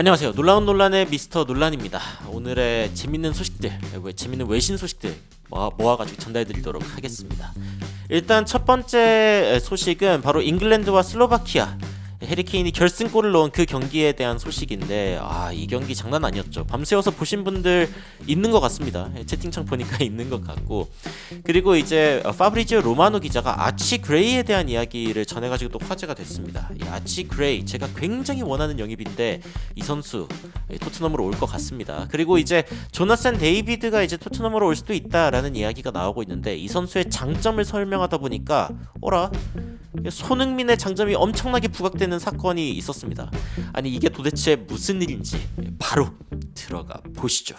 안녕하세요. 놀라운 논란의 미스터 논란입니다. 오늘의 재밌는 소식들, 재밌는 외신 소식들 모아가지고 전달드리도록 하겠습니다. 일단 첫 번째 소식은 바로 잉글랜드와 슬로바키아 해리케인이 결승골을 넣은 그 경기에 대한 소식인데, 이 경기 장난 아니었죠. 밤새워서 보신 분들 있는 것 같습니다. 채팅창 보니까 있는 것 같고, 그리고 이제 파브리지오 로마노 기자가 아치 그레이에 대한 이야기를 전해가지고 또 화제가 됐습니다. 이 아치 그레이, 제가 굉장히 원하는 영입인데 이 선수 토트넘으로 올 것 같습니다. 그리고 이제 조나산 데이비드가 이제 토트넘으로 올 수도 있다라는 이야기가 나오고 있는데, 이 선수의 장점을 설명하다 보니까 손흥민의 장점이 엄청나게 부각되는 사건이 있었습니다. 아니, 이게 도대체 무슨 일인지 바로 들어가 보시죠.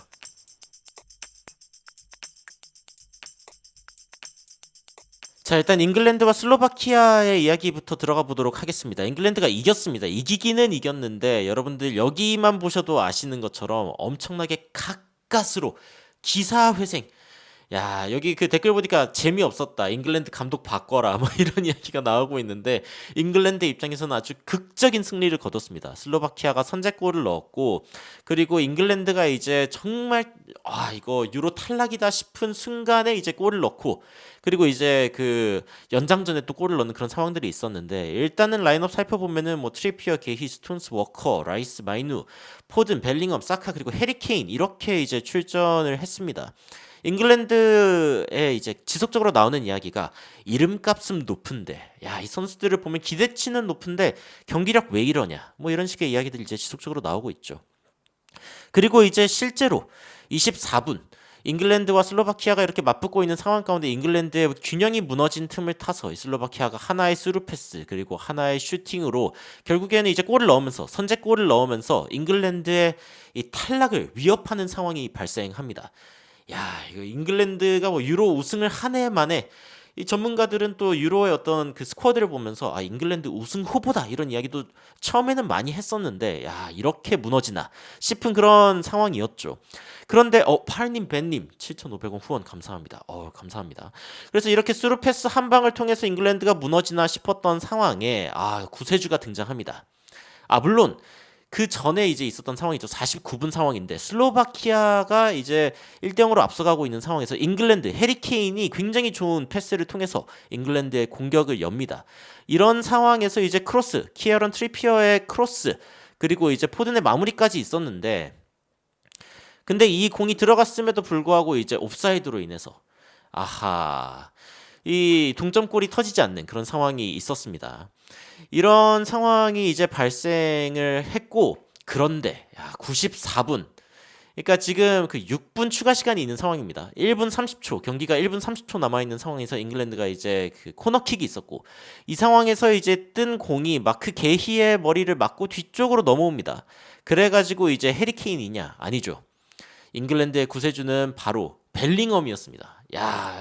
자, 일단 잉글랜드와 슬로바키아의 이야기부터 들어가 보도록 하겠습니다. 잉글랜드가 이겼습니다. 이기기는 이겼는데 여러분들 여기만 보셔도 아시는 것처럼 엄청나게 가까스로 기사회생, 여기 그 댓글 보니까 재미없었다, 잉글랜드 감독 바꿔라, 뭐 이런 이야기가 나오고 있는데, 잉글랜드 입장에서는 아주 극적인 승리를 거뒀습니다. 슬로바키아가 선제골을 넣었고, 그리고 잉글랜드가 이제 정말 이거 유로 탈락이다 싶은 순간에 이제 골을 넣고, 그리고 이제 그 연장전에 또 골을 넣는 그런 상황들이 있었는데, 일단은 라인업 살펴보면은 뭐 트리피어, 게히, 스톤스, 워커, 라이스, 마이누, 포든, 벨링엄, 사카, 그리고 해리케인, 이렇게 이제 출전을 했습니다. 잉글랜드에 이제 지속적으로 나오는 이야기가 이름값은 높은데, 이 선수들을 보면 기대치는 높은데 경기력 왜 이러냐, 뭐 이런 식의 이야기들이 이제 지속적으로 나오고 있죠. 그리고 이제 실제로 24분 잉글랜드와 슬로바키아가 이렇게 맞붙고 있는 상황 가운데 잉글랜드의 균형이 무너진 틈을 타서 슬로바키아가 하나의 스루 패스 그리고 하나의 슈팅으로 결국에는 이제 골을 넣으면서, 선제골을 넣으면서 잉글랜드의 이 탈락을 위협하는 상황이 발생합니다. 이거 잉글랜드가 뭐 유로 우승을 한 해 만에, 이 전문가들은 또 유로의 어떤 그 스쿼드를 보면서 잉글랜드 우승 후보다, 이런 이야기도 처음에는 많이 했었는데, 이렇게 무너지나 싶은 그런 상황이었죠. 그런데 파르님 벤님 7,500원 후원 감사합니다. 감사합니다. 그래서 이렇게 스루 패스 한 방을 통해서 잉글랜드가 무너지나 싶었던 상황에 구세주가 등장합니다. 물론 그 전에 이제 있었던 상황이죠. 49분 상황인데 슬로바키아가 이제 1대0으로 앞서가고 있는 상황에서 잉글랜드 해리케인이 굉장히 좋은 패스를 통해서 잉글랜드의 공격을 엽니다. 이런 상황에서 이제 크로스, 키에런 트리피어의 크로스, 그리고 이제 포든의 마무리까지 있었는데, 근데 이 공이 들어갔음에도 불구하고 이제 옵사이드로 인해서 이 동점골이 터지지 않는 그런 상황이 있었습니다. 이런 상황이 이제 발생을 했고, 그런데 94분, 그러니까 지금 그 6분 추가 시간이 있는 상황입니다. 1분 30초, 경기가 1분 30초 남아 있는 상황에서 잉글랜드가 이제 그 코너킥이 있었고, 이 상황에서 이제 뜬 공이 마크 게히의 머리를 맞고 뒤쪽으로 넘어옵니다. 그래가지고 이제 해리케인이냐? 아니죠. 잉글랜드의 구세주는 바로 벨링엄이었습니다.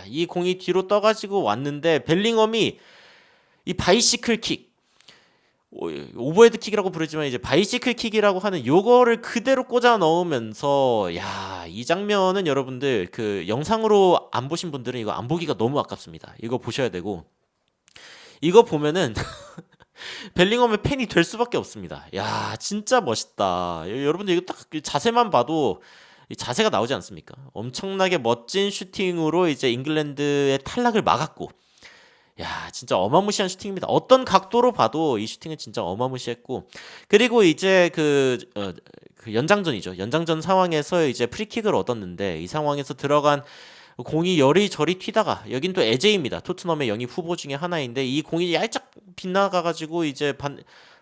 이 공이 뒤로 떠가지고 왔는데, 벨링엄이 이 바이시클 킥, 오버헤드 킥이라고 부르지만 이제 바이시클 킥이라고 하는 요거를 그대로 꽂아 넣으면서, 이 장면은 여러분들 그 영상으로 안 보신 분들은 이거 안 보기가 너무 아깝습니다. 이거 보셔야 되고, 이거 보면은 벨링엄의 팬이 될 수밖에 없습니다. 진짜 멋있다. 여러분들 이거 딱 자세만 봐도 자세가 나오지 않습니까? 엄청나게 멋진 슈팅으로 이제 잉글랜드의 탈락을 막았고, 진짜 어마무시한 슈팅입니다. 어떤 각도로 봐도 이 슈팅은 진짜 어마무시했고, 그리고 이제 그 연장전이죠. 연장전 상황에서 이제 프리킥을 얻었는데, 이 상황에서 들어간 공이 여리저리 튀다가, 여긴 또 에제입니다. 토트넘의 영입 후보 중에 하나인데, 이 공이 얄짝 빗나가가지고 이제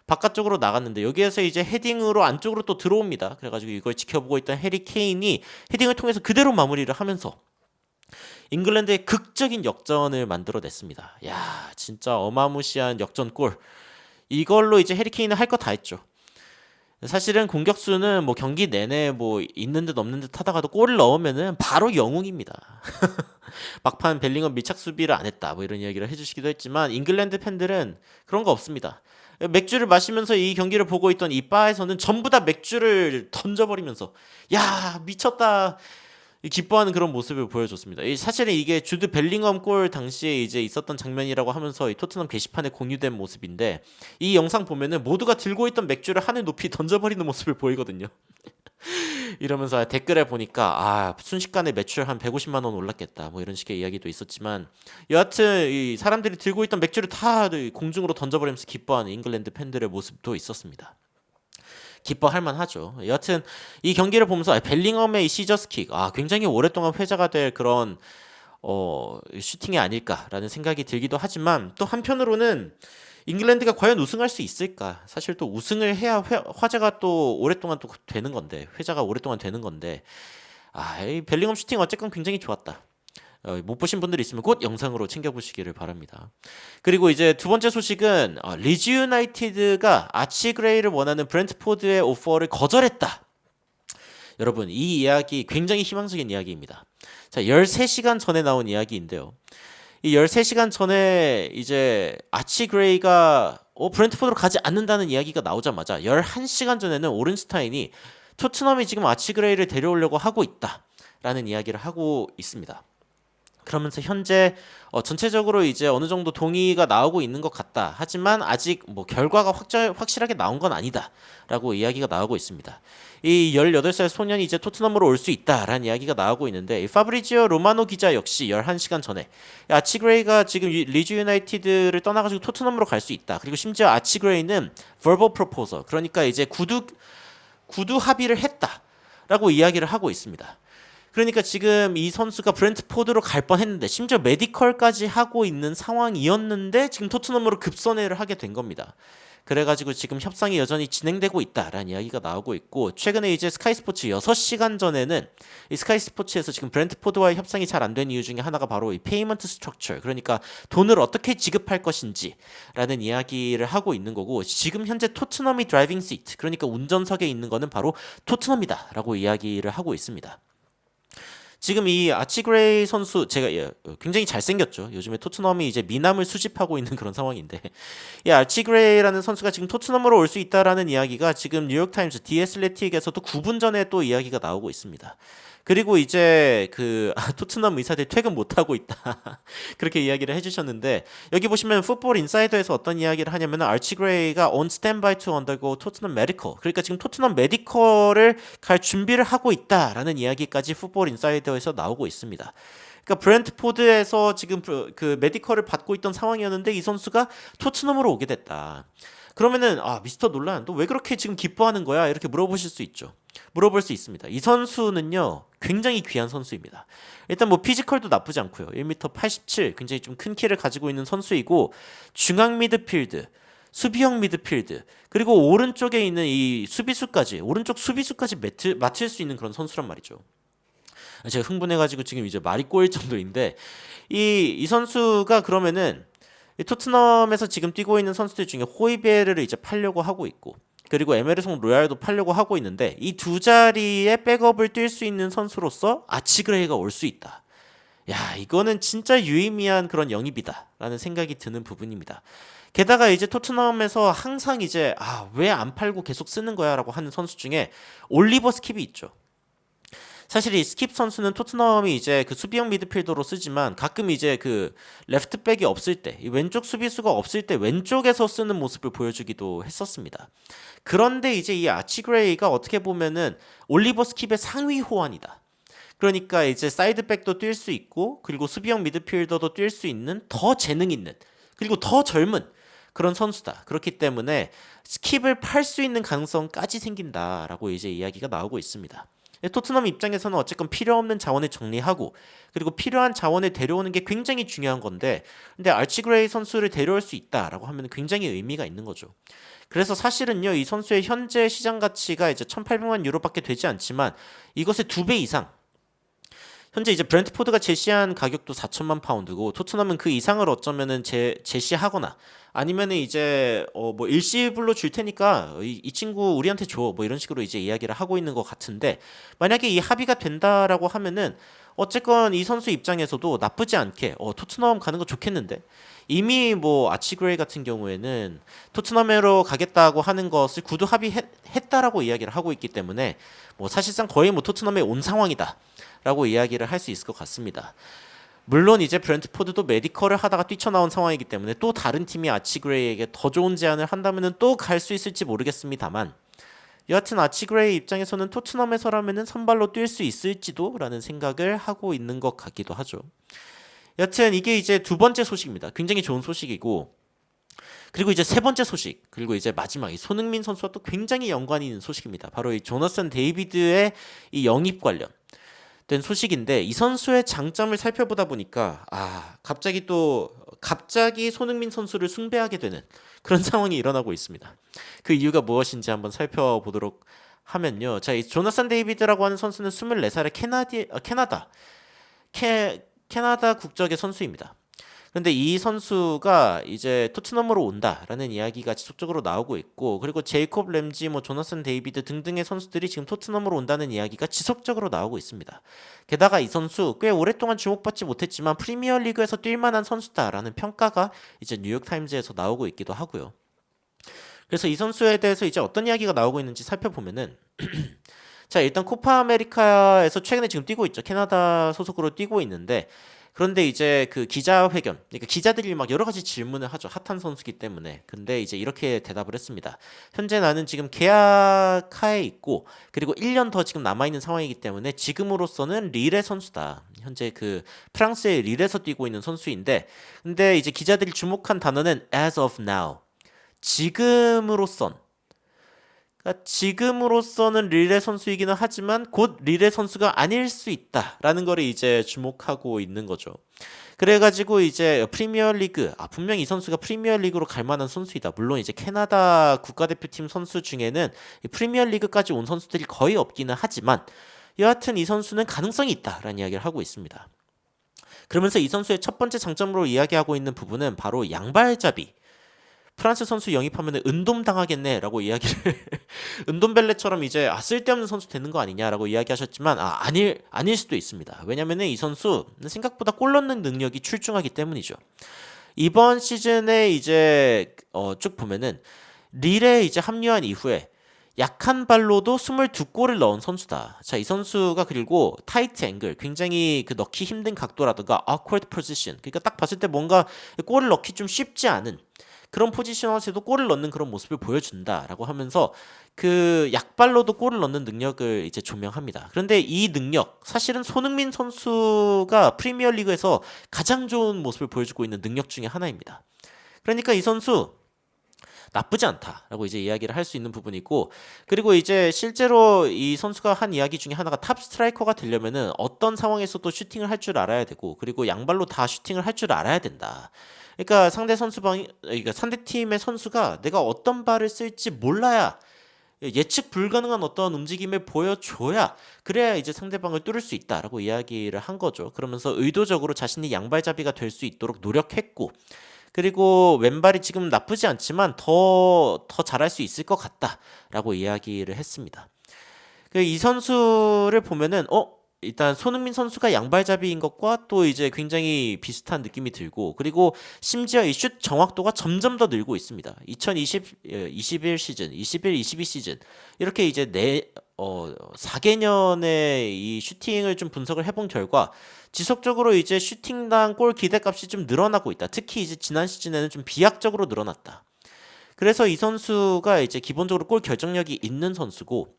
바깥쪽으로 나갔는데, 여기에서 이제 헤딩으로 안쪽으로 또 들어옵니다. 그래가지고 이걸 지켜보고 있던 해리 케인이 헤딩을 통해서 그대로 마무리를 하면서 잉글랜드의 극적인 역전을 만들어냈습니다. 진짜 어마무시한 역전골. 이걸로 이제 해리 케인은 할 거 다 했죠. 사실은 공격수는 뭐 경기 내내 뭐 있는 듯 없는 듯 하다가도 골을 넣으면은 바로 영웅입니다. 막판 벨링엄 밀착 수비를 안 했다, 뭐 이런 이야기를 해주시기도 했지만, 잉글랜드 팬들은 그런 거 없습니다. 맥주를 마시면서 이 경기를 보고 있던 이 바에서는 전부 다 맥주를 던져버리면서, 미쳤다, 기뻐하는 그런 모습을 보여줬습니다. 사실은 이게 주드 벨링엄 골 당시에 이제 있었던 장면이라고 하면서 이 토트넘 게시판에 공유된 모습인데 이 영상 보면은 모두가 들고 있던 맥주를 하늘 높이 던져버리는 모습을 보이거든요. 이러면서 댓글에 보니까 순식간에 매출 한 150만 원 올랐겠다 뭐 이런 식의 이야기도 있었지만 여하튼 이 사람들이 들고 있던 맥주를 다 공중으로 던져버리면서 기뻐하는 잉글랜드 팬들의 모습도 있었습니다. 기뻐할 만하죠. 여하튼 이 경기를 보면서 벨링엄의 이 시저스킥 굉장히 오랫동안 회자가 될 그런 슈팅이 아닐까라는 생각이 들기도 하지만 또 한편으로는 잉글랜드가 과연 우승할 수 있을까? 사실 또 우승을 해야 화제가 또 오랫동안 또 되는 건데 회자가 오랫동안 되는 건데 이 벨링엄 슈팅 어쨌건 굉장히 좋았다. 못 보신 분들 있으면 곧 영상으로 챙겨보시기를 바랍니다. 그리고 이제 두 번째 소식은 리즈 유나이티드가 아치 그레이를 원하는 브렌트포드의 오퍼를 거절했다. 여러분 이 이야기 굉장히 희망적인 이야기입니다. 자, 13시간 전에 나온 이야기인데요. 이 13시간 전에 이제 아치 그레이가 브렌트포드로 가지 않는다는 이야기가 나오자마자 11시간 전에는 오른스타인이 토트넘이 지금 아치 그레이를 데려오려고 하고 있다라는 이야기를 하고 있습니다. 그러면서 현재 전체적으로 이제 어느 정도 동의가 나오고 있는 것 같다. 하지만 아직 뭐 결과가 확실하게 나온 건 아니다라고 이야기가 나오고 있습니다. 이 18살 소년이 이제 토트넘으로 올 수 있다라는 이야기가 나오고 있는데 이 파브리지오 로마노 기자 역시 11시간 전에 아치 그레이가 지금 리즈 유나이티드를 떠나가지고 토트넘으로 갈 수 있다. 그리고 심지어 아치 그레이는 verbal proposal 그러니까 이제 구두 합의를 했다라고 이야기를 하고 있습니다. 그러니까 지금 이 선수가 브렌트포드로 갈 뻔했는데 심지어 메디컬까지 하고 있는 상황이었는데 지금 토트넘으로 급선회를 하게 된 겁니다. 그래가지고 지금 협상이 여전히 진행되고 있다라는 이야기가 나오고 있고 최근에 이제 스카이스포츠 6시간 전에는 이 스카이스포츠에서 지금 브렌트포드와의 협상이 잘 안 된 이유 중에 하나가 바로 이 페이먼트 스트럭처 그러니까 돈을 어떻게 지급할 것인지라는 이야기를 하고 있는 거고 지금 현재 토트넘이 드라이빙 시트 그러니까 운전석에 있는 거는 바로 토트넘이다라고 이야기를 하고 있습니다. 지금 이 아치 그레이 선수 제가 굉장히 잘생겼죠. 요즘에 토트넘이 이제 미남을 수집하고 있는 그런 상황인데 이 아치 그레이라는 선수가 지금 토트넘으로 올 수 있다라는 이야기가 지금 뉴욕타임즈 디 애슬레틱에서도 9분 전에 또 이야기가 나오고 있습니다. 그리고 이제 토트넘 의사들 퇴근 못하고 있다 그렇게 이야기를 해주셨는데 여기 보시면 풋볼 인사이더에서 어떤 이야기를 하냐면 아치 그레이가 on standby to undergo 토트넘 메디컬 그러니까 지금 토트넘 메디컬을 갈 준비를 하고 있다라는 이야기까지 풋볼 인사이더에서 나오고 있습니다. 그러니까 브렌트포드에서 지금 그 메디컬을 받고 있던 상황이었는데 이 선수가 토트넘으로 오게 됐다. 그러면은 미스터 놀란 너 왜 그렇게 지금 기뻐하는 거야? 이렇게 물어보실 수 있죠. 물어볼 수 있습니다. 이 선수는요 굉장히 귀한 선수입니다. 일단 뭐 피지컬도 나쁘지 않고요. 1m 87 굉장히 좀 큰 키를 가지고 있는 선수이고 중앙 미드필드 수비형 미드필드 그리고 오른쪽에 있는 이 수비수까지 오른쪽 수비수까지 맡을 수 있는 그런 선수란 말이죠. 제가 흥분해가지고 지금 이제 말이 꼬일 정도인데 이 선수가 그러면은 이 토트넘에서 지금 뛰고 있는 선수들 중에 호이베르를 이제 팔려고 하고 있고 그리고 에메르송 로얄도 팔려고 하고 있는데 이 두 자리에 백업을 뛸 수 있는 선수로서 아치 그레이가 올 수 있다. 야 이거는 진짜 유의미한 그런 영입이다라는 생각이 드는 부분입니다. 게다가 이제 토트넘에서 항상 이제 왜 안 팔고 계속 쓰는 거야라고 하는 선수 중에 올리버 스킵이 있죠. 사실 이 스킵 선수는 토트넘이 이제 그 수비형 미드필더로 쓰지만 가끔 이제 그 레프트백이 없을 때, 이 왼쪽 수비수가 없을 때 왼쪽에서 쓰는 모습을 보여주기도 했었습니다. 그런데 이제 이 아치 그레이가 어떻게 보면은 올리버 스킵의 상위 호환이다. 그러니까 이제 사이드백도 뛸 수 있고 그리고 수비형 미드필더도 뛸 수 있는 더 재능 있는 그리고 더 젊은 그런 선수다. 그렇기 때문에 스킵을 팔 수 있는 가능성까지 생긴다라고 이제 이야기가 나오고 있습니다. 토트넘 입장에서는 어쨌건 필요 없는 자원을 정리하고 그리고 필요한 자원을 데려오는 게 굉장히 중요한 건데 근데 아치 그레이 선수를 데려올 수 있다라고 하면 굉장히 의미가 있는 거죠. 그래서 사실은요 이 선수의 현재 시장 가치가 이제 1,800만 유로밖에 되지 않지만 이것의 2배 이상 현재 이제 브렌트포드가 제시한 가격도 4천만 파운드고 토트넘은 그 이상을 어쩌면은 제시하거나 아니면은 이제 뭐 일시불로 줄 테니까 이 친구 우리한테 줘. 뭐 이런 식으로 이제 이야기를 하고 있는 것 같은데 만약에 이 합의가 된다라고 하면은 어쨌건 이 선수 입장에서도 나쁘지 않게 토트넘 가는 거 좋겠는데 이미 뭐 아치그레이 같은 경우에는 토트넘으로 가겠다고 하는 것을 구두 합의했다라고 이야기를 하고 있기 때문에 뭐 사실상 거의 뭐 토트넘에 온 상황이다라고 이야기를 할 수 있을 것 같습니다. 물론 이제 브렌트포드도 메디컬을 하다가 뛰쳐나온 상황이기 때문에 또 다른 팀이 아치그레이에게 더 좋은 제안을 한다면은 또 갈 수 있을지 모르겠습니다만 여하튼 아치그레이 입장에서는 토트넘에서라면은 선발로 뛸 수 있을지도라는 생각을 하고 있는 것 같기도 하죠. 여하튼 이게 이제 두 번째 소식입니다. 굉장히 좋은 소식이고 그리고 이제 세 번째 소식 그리고 이제 마지막 이 손흥민 선수와 또 굉장히 연관이 있는 소식입니다. 바로 이 조나선 데이비드의 이 영입 관련 된 소식인데 이 선수의 장점을 살펴보다 보니까 갑자기 손흥민 선수를 숭배하게 되는 그런 상황이 일어나고 있습니다. 그 이유가 무엇인지 한번 살펴보도록 하면요. 자, 이 조나산 데이비드라고 하는 선수는 24살의 캐나다 국적의 선수입니다. 근데 이 선수가 이제 토트넘으로 온다라는 이야기가 지속적으로 나오고 있고 그리고 제이콥 램지, 뭐 조나선 데이비드 등등의 선수들이 지금 토트넘으로 온다는 이야기가 지속적으로 나오고 있습니다. 게다가 이 선수 꽤 오랫동안 주목받지 못했지만 프리미어리그에서 뛸 만한 선수다라는 평가가 이제 뉴욕타임즈에서 나오고 있기도 하고요. 그래서 이 선수에 대해서 이제 어떤 이야기가 나오고 있는지 살펴보면은 자, 일단 코파 아메리카에서 최근에 지금 뛰고 있죠. 캐나다 소속으로 뛰고 있는데 그런데 이제 그 기자회견, 그러니까 기자들이 막 여러 가지 질문을 하죠. 핫한 선수기 때문에. 근데 이제 이렇게 대답을 했습니다. 현재 나는 지금 계약하에 있고 그리고 1년 더 지금 남아있는 상황이기 때문에 지금으로서는 릴의 선수다. 현재 그 프랑스의 릴에서 뛰고 있는 선수인데 근데 이제 기자들이 주목한 단어는 as of now. 지금으로선 그러니까 지금으로서는 릴레 선수이기는 하지만 곧 릴레 선수가 아닐 수 있다라는 거를 이제 주목하고 있는 거죠. 그래가지고 이제 프리미어리그 분명히 이 선수가 프리미어리그로 갈 만한 선수이다. 물론 이제 캐나다 국가대표팀 선수 중에는 프리미어리그까지 온 선수들이 거의 없기는 하지만 여하튼 이 선수는 가능성이 있다라는 이야기를 하고 있습니다. 그러면서 이 선수의 첫 번째 장점으로 이야기하고 있는 부분은 바로 양발잡이. 프랑스 선수 영입하면 은돔 당하겠네라고 이야기를 은돔벨레처럼 이제 쓸데없는 선수 되는 거 아니냐라고 이야기하셨지만 아닐 수도 있습니다. 왜냐면은 이 선수 생각보다 골 넣는 능력이 출중하기 때문이죠. 이번 시즌에 이제 쭉 보면은 릴에 이제 합류한 이후에 약한 발로도 22골을 넣은 선수다. 자, 이 선수가 그리고 타이트 앵글, 굉장히 그 넣기 힘든 각도라든가 awkward position, 그러니까 딱 봤을 때 뭔가 골을 넣기 좀 쉽지 않은 그런 포지션에서도 골을 넣는 그런 모습을 보여준다라고 하면서 그 약발로도 골을 넣는 능력을 이제 조명합니다. 그런데 이 능력 사실은 손흥민 선수가 프리미어리그에서 가장 좋은 모습을 보여주고 있는 능력 중에 하나입니다. 그러니까 이 선수 나쁘지 않다라고 이제 이야기를 할 수 있는 부분이고 그리고 이제 실제로 이 선수가 한 이야기 중에 하나가 탑 스트라이커가 되려면은 어떤 상황에서도 슈팅을 할 줄 알아야 되고 그리고 양발로 다 슈팅을 할 줄 알아야 된다. 그러니까 그러니까 상대 팀의 선수가 내가 어떤 발을 쓸지 몰라야 예측 불가능한 어떤 움직임을 보여줘야 그래야 이제 상대방을 뚫을 수 있다라고 이야기를 한 거죠. 그러면서 의도적으로 자신이 양발잡이가 될 수 있도록 노력했고 그리고 왼발이 지금 나쁘지 않지만 더 잘할 수 있을 것 같다라고 이야기를 했습니다. 이 선수를 보면은 일단 손흥민 선수가 양발잡이인 것과 또 이제 굉장히 비슷한 느낌이 들고 그리고 심지어 이 슛 정확도가 점점 더 늘고 있습니다. 21 시즌, 22 시즌 이렇게 이제 4개년의 이 슈팅을 좀 분석을 해본 결과 지속적으로 이제 슈팅당 골 기대값이 좀 늘어나고 있다. 특히 이제 지난 시즌에는 좀 비약적으로 늘어났다. 그래서 이 선수가 이제 기본적으로 골 결정력이 있는 선수고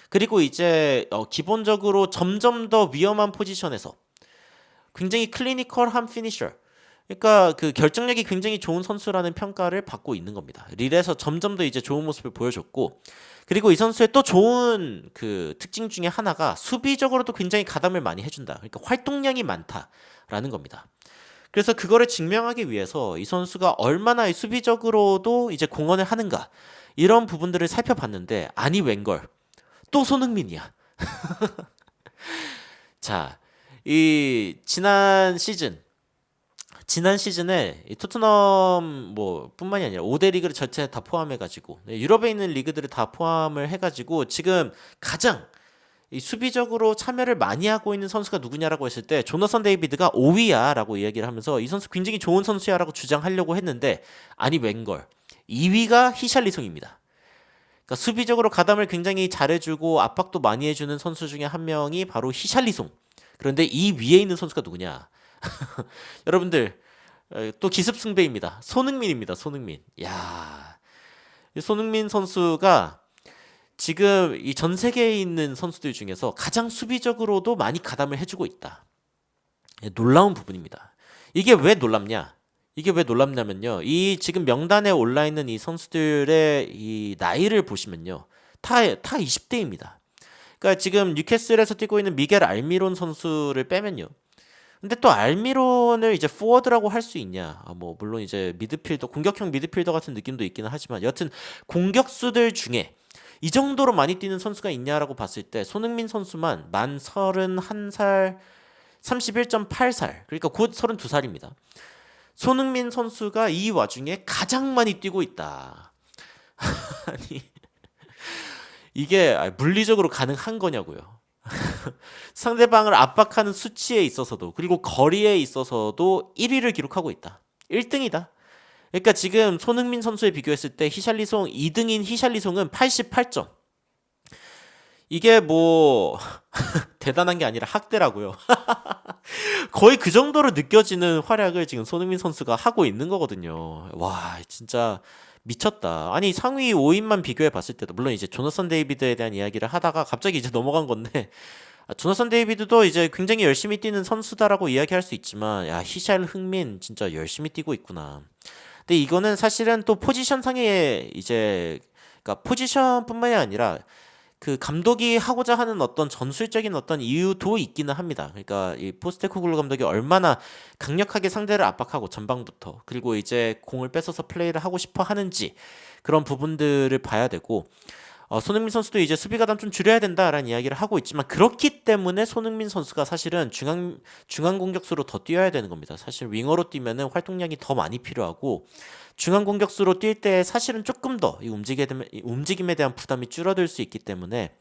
그리고 이제 기본적으로 점점 더 위험한 포지션에서 굉장히 클리니컬한 피니셔 그러니까 그 결정력이 굉장히 좋은 선수라는 평가를 받고 있는 겁니다. 릴에서 점점 더 이제 좋은 모습을 보여줬고 그리고 이 선수의 또 좋은 그 특징 중에 하나가 수비적으로도 굉장히 가담을 많이 해준다. 그러니까 활동량이 많다라는 겁니다. 그래서 그거를 증명하기 위해서 이 선수가 얼마나 수비적으로도 이제 공헌을 하는가 이런 부분들을 살펴봤는데 아니 웬걸 또 손흥민이야. 자, 이 지난 시즌 지난 시즌에 이 토트넘 뭐 뿐만이 아니라 5대 리그를 전체 다 포함해 가지고 유럽에 있는 리그들을 다 포함을 해 가지고 지금 가장 이 수비적으로 참여를 많이 하고 있는 선수가 누구냐라고 했을 때 조너선 데이비드가 5위야라고 이야기를 하면서 이 선수 굉장히 좋은 선수야라고 주장하려고 했는데 아니 웬걸 2위가 히샬리송입니다. 그러니까 수비적으로 가담을 굉장히 잘해주고 압박도 많이 해주는 선수 중에 한 명이 바로 히샬리송. 그런데 이 위에 있는 선수가 누구냐? 여러분들 또 기습승배입니다. 손흥민입니다. 손흥민. 야, 이 손흥민 선수가 지금 이 전 세계에 있는 선수들 중에서 가장 수비적으로도 많이 가담을 해주고 있다. 놀라운 부분입니다. 이게 왜 놀랍냐? 이게 왜 놀랍냐면요. 이 지금 명단에 올라 있는 이 선수들의 이 나이를 보시면요. 다 20대입니다. 그러니까 지금 뉴캐슬에서 뛰고 있는 미겔 알미론 선수를 빼면요. 근데 또 알미론을 이제 포워드라고 할 수 있냐? 뭐 물론 이제 미드필더, 공격형 미드필더 같은 느낌도 있기는 하지만 여하튼 공격수들 중에 이 정도로 많이 뛰는 선수가 있냐라고 봤을 때 손흥민 선수만 만 31살, 31.8살, 그러니까 곧 32살입니다. 손흥민 선수가 이 와중에 가장 많이 뛰고 있다. 아니 이게 물리적으로 가능한 거냐고요. 상대방을 압박하는 수치에 있어서도 그리고 거리에 있어서도 1위를 기록하고 있다. 1등이다. 그러니까 지금 손흥민 선수에 비교했을 때 히샬리송 2등인 히샬리송은 88점. 이게 뭐 대단한 게 아니라 학대라고요. 거의 그 정도로 느껴지는 활약을 지금 손흥민 선수가 하고 있는 거거든요. 와, 진짜 미쳤다. 아니 상위 5인만 비교해 봤을 때도 물론 이제 조너선 데이비드에 대한 이야기를 하다가 갑자기 이제 넘어간 건데 조너선 데이비드도 이제 굉장히 열심히 뛰는 선수다라고 이야기할 수 있지만 야 히샬 흥민 진짜 열심히 뛰고 있구나. 근데 이거는 사실은 또 포지션 상의 이제 그러니까 포지션뿐만이 아니라 그 감독이 하고자 하는 어떤 전술적인 어떤 이유도 있기는 합니다. 그러니까 이 포스테코글루 감독이 얼마나 강력하게 상대를 압박하고 전방부터 그리고 이제 공을 뺏어서 플레이를 하고 싶어 하는지 그런 부분들을 봐야 되고 손흥민 선수도 이제 수비 가담 좀 줄여야 된다라는 이야기를 하고 있지만 그렇기 때문에 손흥민 선수가 사실은 중앙 공격수로 더 뛰어야 되는 겁니다. 사실 윙어로 뛰면은 활동량이 더 많이 필요하고 중앙 공격수로 뛸 때 사실은 조금 더 이 움직임에 대한 부담이 줄어들 수 있기 때문에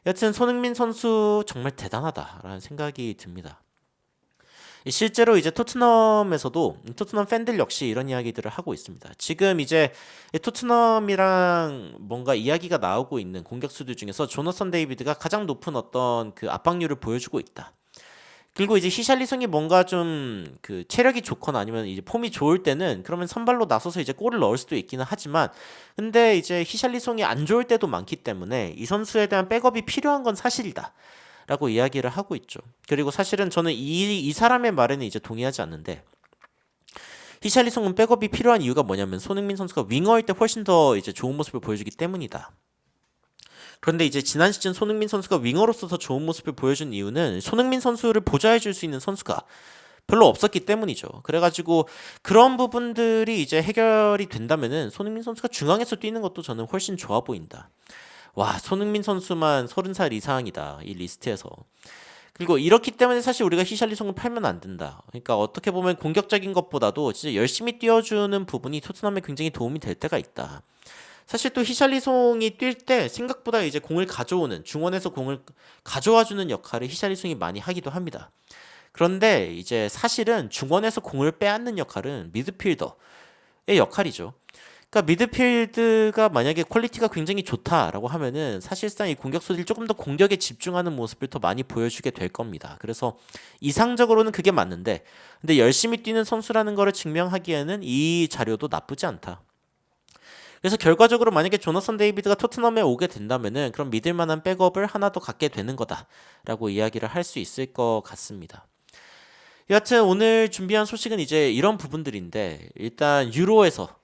여튼 손흥민 선수 정말 대단하다라는 생각이 듭니다. 실제로 이제 토트넘에서도 토트넘 팬들 역시 이런 이야기들을 하고 있습니다. 지금 이제 토트넘이랑 뭔가 이야기가 나오고 있는 공격수들 중에서 조너선 데이비드가 가장 높은 어떤 그 압박률을 보여주고 있다. 그리고 이제 히샬리송이 뭔가 좀 그 체력이 좋거나 아니면 이제 폼이 좋을 때는 그러면 선발로 나서서 이제 골을 넣을 수도 있기는 하지만 근데 이제 히샬리송이 안 좋을 때도 많기 때문에 이 선수에 대한 백업이 필요한 건 사실이다. 라고 이야기를 하고 있죠. 그리고 사실은 저는 이 사람의 말에는 이제 동의하지 않는데 히샬리송은 백업이 필요한 이유가 뭐냐면 손흥민 선수가 윙어일 때 훨씬 더 이제 좋은 모습을 보여주기 때문이다. 그런데 이제 지난 시즌 손흥민 선수가 윙어로서 더 좋은 모습을 보여준 이유는 손흥민 선수를 보좌해줄 수 있는 선수가 별로 없었기 때문이죠. 그래가지고 그런 부분들이 이제 해결이 된다면은 손흥민 선수가 중앙에서 뛰는 것도 저는 훨씬 좋아 보인다. 와, 손흥민 선수만 30살 이상이다. 이 리스트에서. 그리고 이렇기 때문에 사실 우리가 히샬리송을 팔면 안 된다. 그러니까 어떻게 보면 공격적인 것보다도 진짜 열심히 뛰어주는 부분이 토트넘에 굉장히 도움이 될 때가 있다. 사실 또 히샬리송이 뛸 때 생각보다 이제 공을 가져오는 중원에서 공을 가져와주는 역할을 히샬리송이 많이 하기도 합니다. 그런데 이제 사실은 중원에서 공을 빼앗는 역할은 미드필더의 역할이죠. 그러니까 미드필드가 만약에 퀄리티가 굉장히 좋다라고 하면은 사실상 이 공격수들이 조금 더 공격에 집중하는 모습을 더 많이 보여주게 될 겁니다. 그래서 이상적으로는 그게 맞는데 근데 열심히 뛰는 선수라는 거를 증명하기에는 이 자료도 나쁘지 않다. 그래서 결과적으로 만약에 조너선 데이비드가 토트넘에 오게 된다면은 그럼 믿을 만한 백업을 하나 더 갖게 되는 거다라고 이야기를 할 수 있을 것 같습니다. 여하튼 오늘 준비한 소식은 이제 이런 부분들인데 일단 유로에서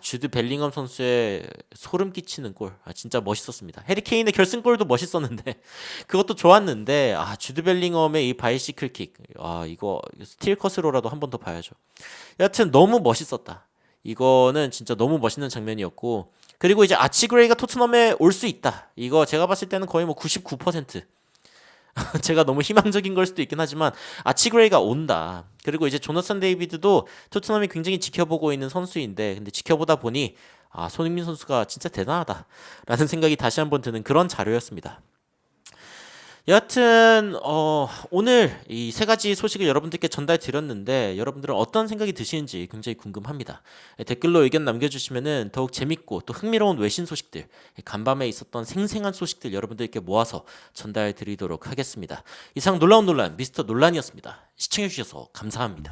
주드 벨링엄 선수의 소름 끼치는 골. 진짜 멋있었습니다. 해리 케인의 결승골도 멋있었는데 그것도 좋았는데 주드 벨링엄의 이 바이시클 킥. 이거 스틸 컷으로라도 한 번 더 봐야죠. 여하튼 너무 멋있었다. 이거는 진짜 너무 멋있는 장면이었고 그리고 이제 아치 그레이가 토트넘에 올 수 있다. 이거 제가 봤을 때는 거의 뭐 99% 제가 너무 희망적인 걸 수도 있긴 하지만 아치 그레이가 온다. 그리고 이제 조나산 데이비드도 토트넘이 굉장히 지켜보고 있는 선수인데 근데 지켜보다 보니 손흥민 선수가 진짜 대단하다라는 생각이 다시 한번 드는 그런 자료였습니다. 여하튼 오늘 이 세 가지 소식을 여러분들께 전달 드렸는데 여러분들은 어떤 생각이 드시는지 굉장히 궁금합니다. 댓글로 의견 남겨주시면은 더욱 재밌고 또 흥미로운 외신 소식들, 간밤에 있었던 생생한 소식들 여러분들께 모아서 전달 드리도록 하겠습니다. 이상 놀라운 논란 미스터 논란이었습니다. 시청해주셔서 감사합니다.